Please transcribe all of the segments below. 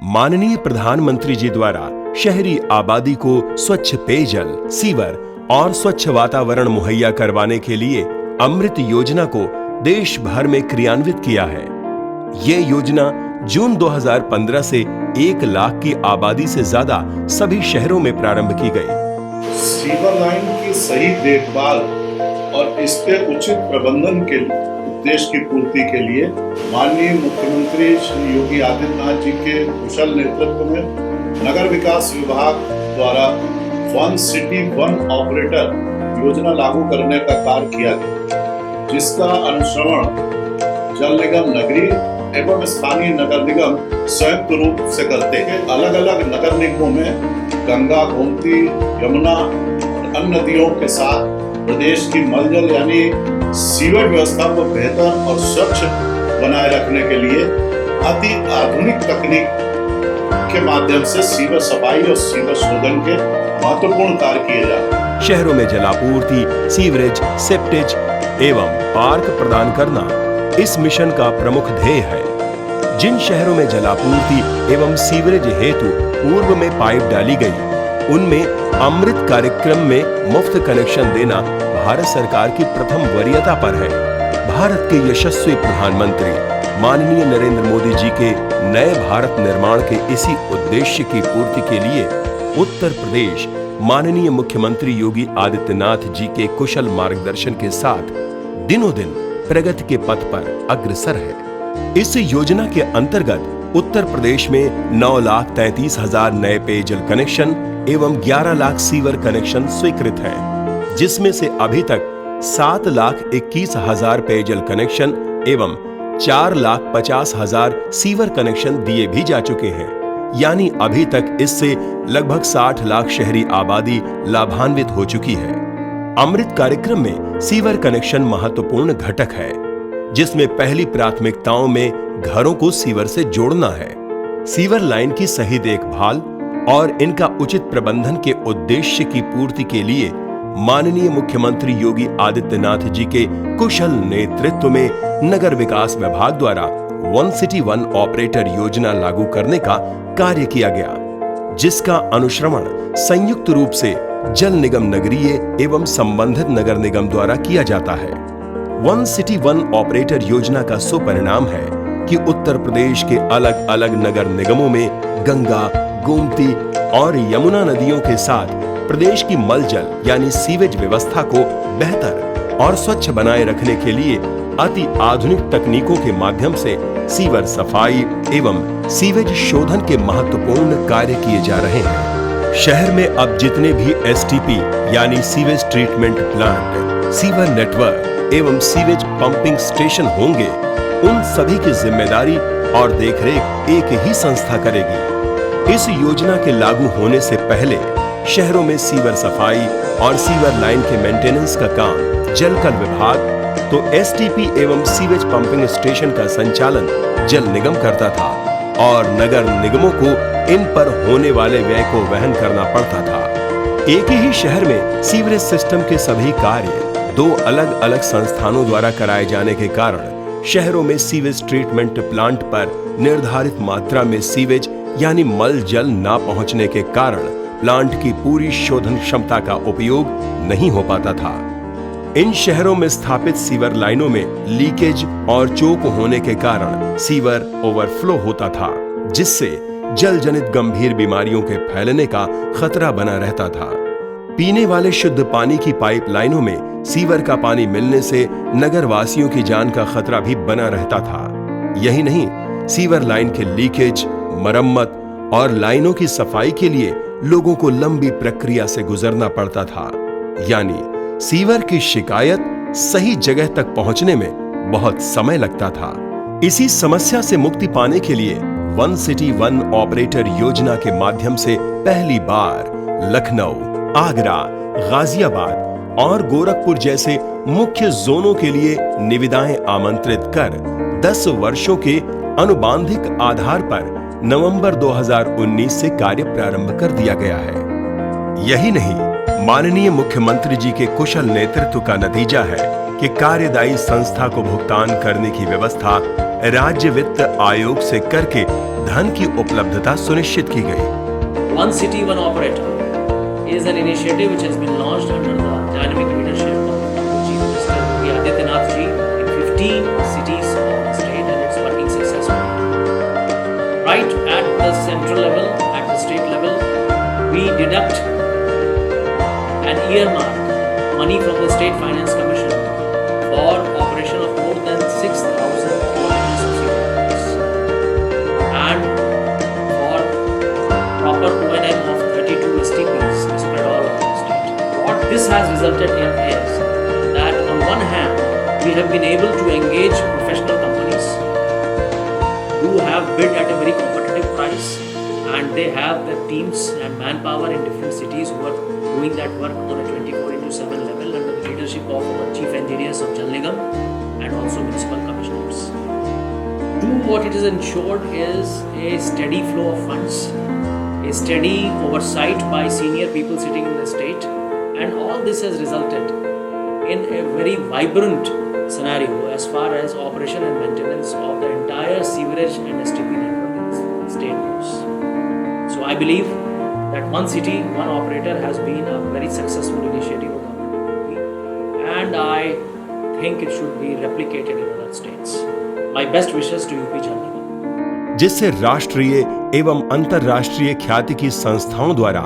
माननीय प्रधानमंत्री जी द्वारा शहरी आबादी को स्वच्छ पेयजल, सीवर और स्वच्छ वातावरण मुहैया करवाने के लिए अमृत योजना को देश भर में क्रियान्वित किया है। ये योजना जून 2015 से 1 लाख की आबादी से ज्यादा सभी शहरों में प्रारंभ की गई। सीवर लाइन की सही देखभाल और इसके उचित प्रबंधन के उद्देश्य की पूर्ति के लिए माननीय मुख्यमंत्री श्री योगी आदित्यनाथ जी के कुशल नेतृत्व में नगर विकास विभाग द्वारा वन सिटी वन ऑपरेटर योजना लागू करने का कार्य किया गया, जिसका अनुश्रवण जल निगम नगरीय एवं स्थानीय नगर निगम संयुक्त रूप से करते हैं। अलग अलग नगर निगमों में गंगा, गोमती, यमुना और अन्य नदियों के साथ प्रदेश की मलजल यानी सीवर व्यवस्था को बेहतर और स्वच्छ बनाए रखने के लिए अति आधुनिक तकनीक के माध्यम से सीवर सफाई और सीवर शोधन के महत्वपूर्ण कार्य किए जाते हैं। शहरों में जलापूर्ति, सीवरेज, सेप्टेज एवं पार्क प्रदान करना इस मिशन का प्रमुख ध्येय है। जिन शहरों में जलापूर्ति एवं सीवरेज हेतु पूर्व में पाइप डाली गई, उनमें अमृत कार्यक्रम में मुफ्त कनेक्शन देना भारत सरकार की प्रथम वरीयता पर है। भारत के यशस्वी प्रधानमंत्री माननीय नरेंद्र मोदी जी के नए भारत निर्माण के इसी उद्देश्य की पूर्ति के लिए उत्तर प्रदेश माननीय मुख्यमंत्री योगी आदित्यनाथ जी के कुशल मार्गदर्शन के साथ दिनों दिन प्रगति के पथ पर अग्रसर है। इस योजना के अंतर्गत उत्तर प्रदेश में 9,33,000 नए पेयजल कनेक्शन एवं 11 लाख सीवर कनेक्शन स्वीकृत हैं, जिसमें से अभी तक 7,21,000 पेयजल कनेक्शन एवं 4,50,000 सीवर कनेक्शन दिए भी जा चुके हैं। यानी अभी तक इससे लगभग 60 लाख शहरी आबादी लाभान्वित हो चुकी है। अमृत कार्यक्रम में सीवर कनेक्शन महत्वपूर्ण घटक है, जिसमें पहली प्राथमिकताओं में घरों को सीवर से जोड़ना है। सीवर लाइन की सही देखभाल और इनका उचित प्रबंधन के उद्देश्य की पूर्ति के लिए माननीय मुख्यमंत्री योगी आदित्यनाथ जी के कुशल नेतृत्व में नगर विकास विभाग द्वारा वन सिटी वन ऑपरेटर योजना लागू करने का कार्य किया गया, जिसका अनुश्रवण संयुक्त रूप से जल निगम नगरीय एवं संबंधित नगर निगम द्वारा किया जाता है। वन सिटी वन ऑपरेटर योजना का सुपरिणाम है कि उत्तर प्रदेश के अलग अलग नगर निगमों में गंगा, गोमती और यमुना नदियों के साथ प्रदेश की मलजल यानी सीवेज व्यवस्था को बेहतर और स्वच्छ बनाए रखने के लिए अति आधुनिक तकनीकों के माध्यम से सीवर सफाई एवं सीवेज शोधन के महत्वपूर्ण कार्य किए जा रहे हैं। शहर में अब जितने भी एसटीपी यानी sewage treatment plant, sewer network एवं सीवेज पंपिंग स्टेशन होंगे, उन सभी की जिम्मेदारी और देखरेख एक ही संस्था करेगी। इस योजना के लागू होने से पहले शहरों में सीवर सफाई और सीवर लाइन के मेंटेनेंस का काम जलकल विभाग तो एसटीपी एवं सीवेज पंपिंग स्टेशन का संचालन जल निगम करता था और नगर निगमों को इन पर होने वाले व्यय को वहन करना पड़ता था। एक ही शहर में सीवरेज सिस्टम के सभी कार्य 2 अलग अलग संस्थानों द्वारा कराए जाने के कारण शहरों में सीवेज ट्रीटमेंट प्लांट पर निर्धारित मात्रा में सीवेज यानी मल जल ना पहुंचने के कारण प्लांट की पूरी शोधन क्षमता का उपयोग नहीं हो पाता था। इन शहरों में स्थापित सीवर लाइनों में लीकेज और चोक होने के कारण सीवर ओवरफ्लो होता था, जिससे जल जनित गंभीर बीमारियों के फैलने का खतरा बना रहता था। पीने वाले शुद्ध पानी की पाइप लाइनों में सीवर का पानी मिलने से नगर वासियों की जान का खतरा भी बना रहता था। यही नहीं, सीवर लाइन के लीकेज, मरम्मत और लाइनों की सफाई के लिए लोगों को लंबी प्रक्रिया से गुजरना पड़ता था। यानी सीवर की शिकायत सही जगह तक पहुंचने में बहुत समय लगता था। इसी समस्या से मुक्ति पाने के लिए वन सिटी वन ऑपरेटर योजना के माध्यम से पहली बार लखनऊ, आगरा, गाजियाबाद और गोरखपुर जैसे मुख्य जोनों के लिए निविदाएं आमंत्रित कर 10 वर्षों के अनुबंधिक आधार पर नवंबर 2019 से कार्य प्रारंभ कर दिया गया है। यही नहीं, माननीय मुख्यमंत्री जी के कुशल नेतृत्व का नतीजा है कि कार्यदायी संस्था को भुगतान करने की व्यवस्था राज्य वित्त आयोग से करके धन की उपलब्धता सुनिश्चित की गई। One city, one operator is an initiative which has been launched under the dynamic leadership of Chief Minister Yogi Adityanath ji in 15 cities of the state, and it's working successfully. Right at the central level, at the state level, we deduct an earmark money from the State Finance Commission for operation of more than 6,000 kilometers of seaways, and for proper O&M of 32 STPs spread all over the state. What this has resulted in is that on one hand, we have been able to engage professional companies who have bid at a very competitive price, and they have the teams and manpower in different cities who are doing that work on a 24/7 level under the leadership of our chief engineers of Jal Nigam and also municipal commissioners. What it has ensured is a steady flow of funds, a steady oversight by senior people sitting in the state, and all this has resulted in a very vibrant scenario as far as operation and maintenance of the entire sewerage and STP network in the state goes. So I believe that one city, one operator has been a very successful initiative of government, and I think it should be replicated in other states. My best wishes to UP Jal Nigam. जिससे राष्ट्रीय एवं अंतर्राष्ट्रीय ख्याति की संस्थाओं द्वारा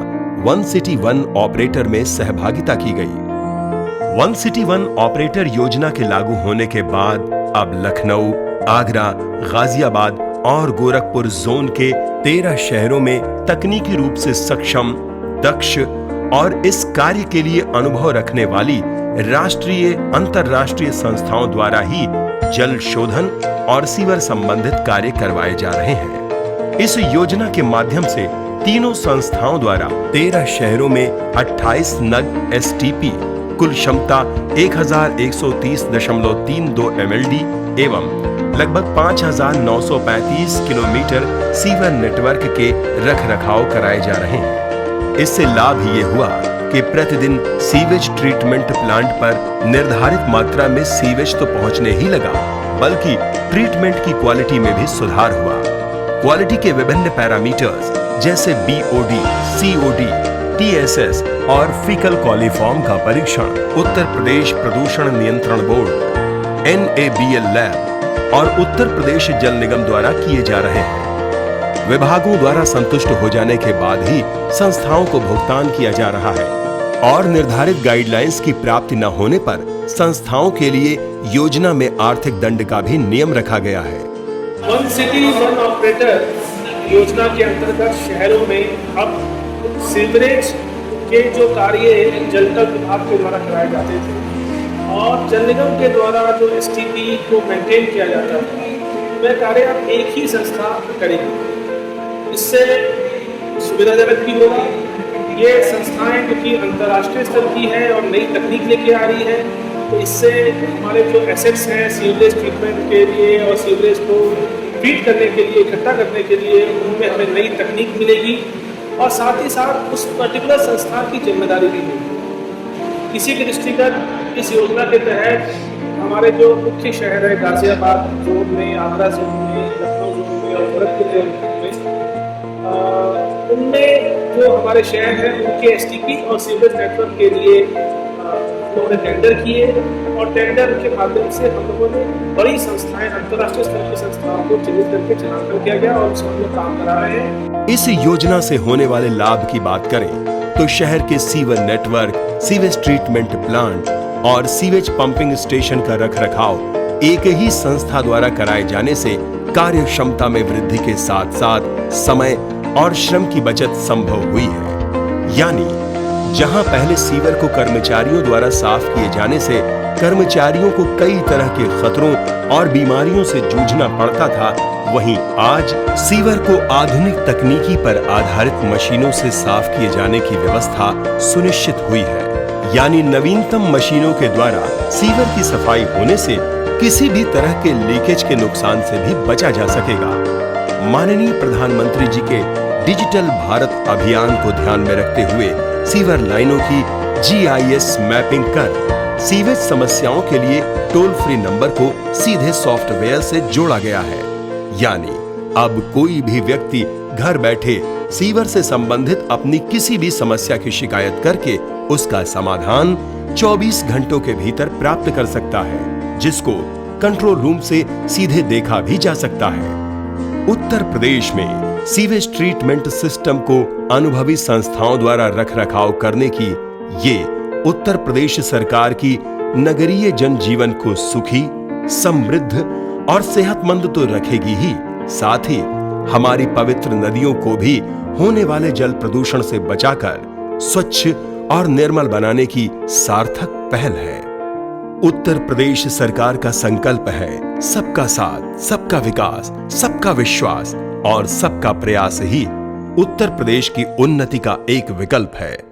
one city one operator में सहभागिता की गई। वन सिटी वन ऑपरेटर योजना के लागू होने के बाद अब लखनऊ, आगरा, गाजियाबाद और गोरखपुर जोन के 13 शहरों में तकनीकी रूप से सक्षम, दक्ष और इस कार्य के लिए अनुभव रखने वाली राष्ट्रीय अंतर्राष्ट्रीय संस्थाओं द्वारा ही जल शोधन और सीवर संबंधित कार्य करवाए जा रहे हैं। इस योजना के माध्यम से तीनों संस्थाओं द्वारा 13 शहरों में 28 नग STP, कुल क्षमता 1130.32 MLD एवं लगभग 5,935 किलोमीटर सीवर नेटवर्क के रखरखाव कराए जा रहे हैं। इससे लाभ ये हुआ कि प्रतिदिन सीवेज ट्रीटमेंट प्लांट पर निर्धारित मात्रा में सीवेज तो पहुंचने ही लगा, बल्कि ट्रीटमेंट की क्वालिटी में भी सुधार हुआ। क्वालिटी के विभिन्न पैरामीटर्स जैसे BOD, COD, TSS और फीकल कॉलीफॉर्म का परीक्षण उत्तर प्रदेश प्रदूषण नियंत्रण बोर्ड, NABL लैब और उत्तर प्रदेश जल निगम द्वारा किए जा रहे हैं। विभागों द्वारा संतुष्ट हो जाने के बाद ही संस्थाओं को भुगतान किया जा रहा है और निर्धारित गाइडलाइंस की प्राप्ति न होने पर संस्थाओं के लिए योजना में आर्थिक दंड का भी नियम रखा गया है। वन सिटी वन ऑपरेटर योजना के अंतर्गत शहरों में अब सीवरेज के जो कार्य जल तल विभाग के द्वारा कराए जाते थे और जल निगम के द्वारा जो STP को मेंटेन किया जाता था, वह कार्य अब एक ही संस्था करेगी। इससे सुविधाजनक भी होगा। ये संस्थाएं क्योंकि अंतर्राष्ट्रीय स्तर की है और नई तकनीक लेके आ रही है, तो इससे हमारे जो एसेट्स हैं सीवरेज ट्रीटमेंट के लिए और सीवरेज को ट्रीट करने के लिए, इकट्ठा करने के लिए, उनमें हमें नई तकनीक मिलेगी और साथ ही साथ उस पर्टिकुलर संस्था की जिम्मेदारी भी होगी। इसी के दृष्टिगत इस योजना के तहत हमारे जो मुख्य शहर है गाजियाबाद जोन में, आगरा जोन में, लखनऊ जोन में और गोरखपुर जोन में, उनमें जो हमारे शहर हैं उनके STP और सीवरेज नेटवर्क के लिए उन्होंने टेंडर किए और टेंडर के माध्यम से हम लोगों ने बड़ी संस्थाएं, अंतर्राष्ट्रीय स्तर की संस्थाओं को चिन्हित करके चयनांकन किया गया और उसमें हम लोग काम करा रहे हैं। इस योजना से होने वाले लाभ की बात करें तो शहर के sewer network, sewage treatment plant और सीवेज पंपिंग स्टेशन का रखरखाव एक ही संस्था द्वारा कराए जाने से कार्य क्षमता में वृद्धि के साथ साथ समय और श्रम की बचत संभव हुई है। यानी जहां पहले सीवर को कर्मचारियों द्वारा साफ किए जाने से कर्मचारियों को कई तरह के खतरों और बीमारियों से जूझना पड़ता था, वहीं आज सीवर को आधुनिक तकनीकी पर आधारित मशीनों से साफ किए जाने की व्यवस्था सुनिश्चित हुई है। यानी नवीनतम मशीनों के द्वारा सीवर की सफाई होने से किसी भी तरह के लीकेज के नुकसान से भी बचा जा सकेगा। माननीय प्रधानमंत्री जी के डिजिटल भारत अभियान को ध्यान में रखते हुए सीवर लाइनों की GIS मैपिंग कर सीवेज समस्याओं के लिए टोल फ्री नंबर को सीधे सॉफ्टवेयर से जोड़ा गया है। यानी अब कोई भी व्यक्ति घर बैठे सीवर से संबंधित अपनी किसी भी समस्या की शिकायत करके उसका समाधान 24 घंटों के भीतर प्राप्त कर सकता है, जिसको कंट्रोल रूम से सीधे देखा भी जा सकता है। उत्तर प्रदेश में सीवेज ट्रीटमेंट सिस्टम को अनुभवी संस्थाओं द्वारा रखरखाव करने की ये उत्तर प्रदेश सरकार की नगरीय जनजीवन को सुखी, समृद्ध और सेहतमंद तो रखेगी ही, साथ ही हमारी पवित्र नदियों को भी होने वाले जल प्रदूषण से बचाकर स्वच्छ और निर्मल बनाने की सार्थक पहल है। उत्तर प्रदेश सरकार का संकल्प है सबका साथ, सबका विकास, सबका विश्वास और सबका प्रयास ही उत्तर प्रदेश की उन्नति का एक विकल्प है।